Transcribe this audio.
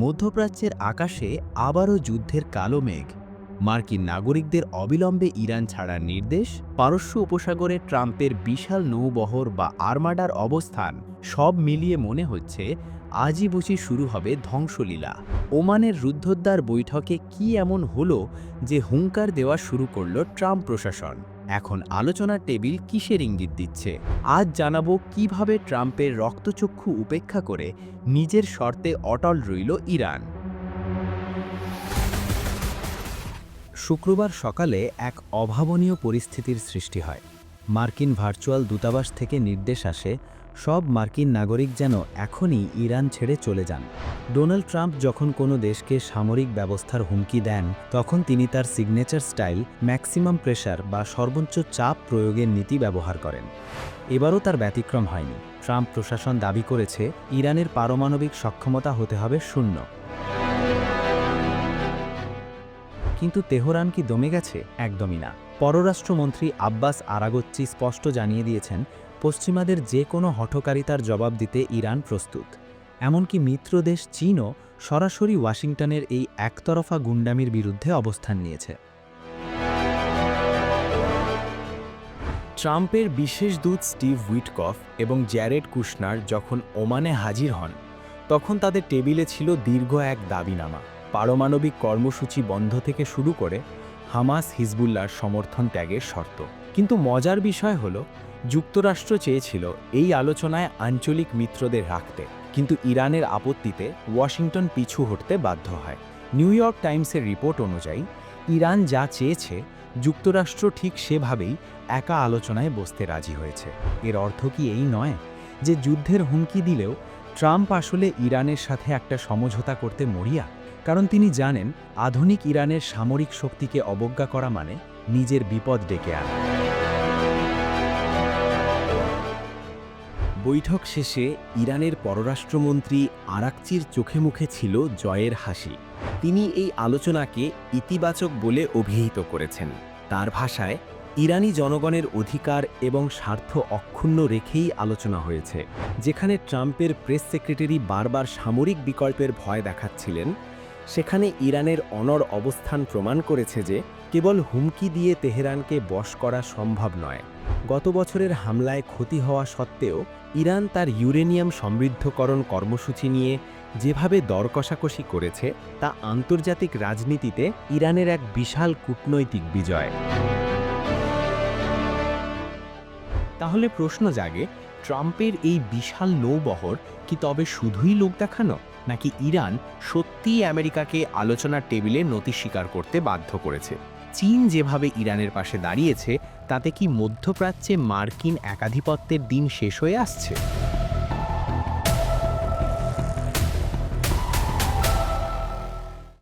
মধ্যপ্রাচ্যের আকাশে আবারও যুদ্ধের কালো মেঘ। মার্কিন নাগরিকদের অবিলম্বে ইরান ছাড়ার নির্দেশ, পারস্য উপসাগরে ট্রাম্পের বিশাল নৌবহর বা আর্মাডার অবস্থান, সব মিলিয়ে মনে হচ্ছে আজই বুঝি শুরু হবে ধ্বংসলীলা। ওমানের রুদ্ধদ্বার বৈঠকে কি এমন হলো যে হুঙ্কার দেওয়া শুরু করল ট্রাম্প প্রশাসন? এখন আলোচনার টেবিল কিসের ইঙ্গিত দিচ্ছে? আজ জানাবো কিভাবে ট্রাম্পের রক্তচক্ষু উপেক্ষা করে নিজের শর্তে অটল রইল ইরান। শুক্রবার সকালে এক অভাবনীয় পরিস্থিতির সৃষ্টি হয়। মার্কিন ভার্চুয়াল দূতাবাস থেকে নির্দেশ আসে সব মার্কিন নাগরিক যেন এখনই ইরান ছেড়ে চলে যান। ডোনাল্ড ট্রাম্প যখন কোনো দেশকে সামরিক ব্যবস্থার হুমকি দেন, তখন তিনি তার সিগনেচার স্টাইল ম্যাক্সিমাম প্রেশার বা সর্বোচ্চ চাপ প্রয়োগের নীতি ব্যবহার করেন। এবারও তার ব্যতিক্রম হয়নি। ট্রাম্প প্রশাসন দাবি করেছে ইরানের পারমাণবিক সক্ষমতা হতে হবে শূন্য। কিন্তু তেহরান কি দমে গেছে? একদমই না। পররাষ্ট্রমন্ত্রী আব্বাস আরাগচ্চি স্পষ্ট জানিয়ে দিয়েছেন, পশ্চিমাদের যে কোনো হঠকারিতার জবাব দিতে ইরান প্রস্তুত। এমনকি মিত্রদেশ চীনও সরাসরি ওয়াশিংটনের এই একতরফা গুন্ডামির বিরুদ্ধে অবস্থান নিয়েছে। ট্রাম্পের বিশেষ দূত স্টিভ উইটকফ এবং জ্যারেড কুশনার যখন ওমানে হাজির হন, তখন তাদের টেবিলে ছিল দীর্ঘ এক দাবিনামা। পারমাণবিক কর্মসূচি বন্ধ থেকে শুরু করে হামাস হিজবুল্লাহর সমর্থন ত্যাগের শর্ত। কিন্তু মজার বিষয় হল, যুক্তরাষ্ট্র চেয়েছিল এই আলোচনায় আঞ্চলিক মিত্রদের রাখতে, কিন্তু ইরানের আপত্তিতে ওয়াশিংটন পিছু হটতে বাধ্য হয়। নিউ ইয়র্ক টাইমসের রিপোর্ট অনুযায়ী ইরান যা চেয়েছে, যুক্তরাষ্ট্র ঠিক সেভাবেই একা আলোচনায় বসতে রাজি হয়েছে। এর অর্থ কি এই নয় যে যুদ্ধের হুমকি দিলেও ট্রাম্প আসলে ইরানের সাথে একটা সমঝোতা করতে মরিয়া? কারণ তিনি জানেন, আধুনিক ইরানের সামরিক শক্তিকে অবজ্ঞা করা মানে নিজের বিপদ ডেকে আনা। বৈঠক শেষে ইরানের পররাষ্ট্রমন্ত্রী আরাকচির চোখে মুখে ছিল জয়ের হাসি। তিনি এই আলোচনাকে ইতিবাচক বলে অভিহিত করেছেন। তার ভাষায়, ইরানি জনগণের অধিকার এবং স্বার্থ অক্ষুণ্ণ রেখেই আলোচনা হয়েছে। যেখানে ট্রাম্পের প্রেস সেক্রেটারি বারবার সামরিক বিকল্পের ভয় দেখাচ্ছিলেন, সেখানে ইরানের অনড় অবস্থান প্রমাণ করেছে যে কেবল হুমকি দিয়ে তেহরানকে বশ করা সম্ভব নয়। গত বছরের হামলায় ক্ষতি হওয়া সত্ত্বেও ইরান তার ইউরেনিয়াম সমৃদ্ধকরণ কর্মসূচি নিয়ে যেভাবে দর কষাকষি করেছে, তা আন্তর্জাতিক রাজনীতিতে ইরানের এক বিশাল কূটনৈতিক বিজয়। তাহলে প্রশ্ন জাগে, ট্রাম্পের এই বিশাল নৌবহর কি তবে শুধুই লোক দেখানো, নাকি ইরান সত্যিই আমেরিকাকে আলোচনার টেবিলে নতি স্বীকার করতে বাধ্য করেছে? চীন যেভাবে ইরানের পাশে দাঁড়িয়েছে, তাতে কি মধ্যপ্রাচ্যে মার্কিন একাধিপত্যের দিন শেষ হয়ে আসছে?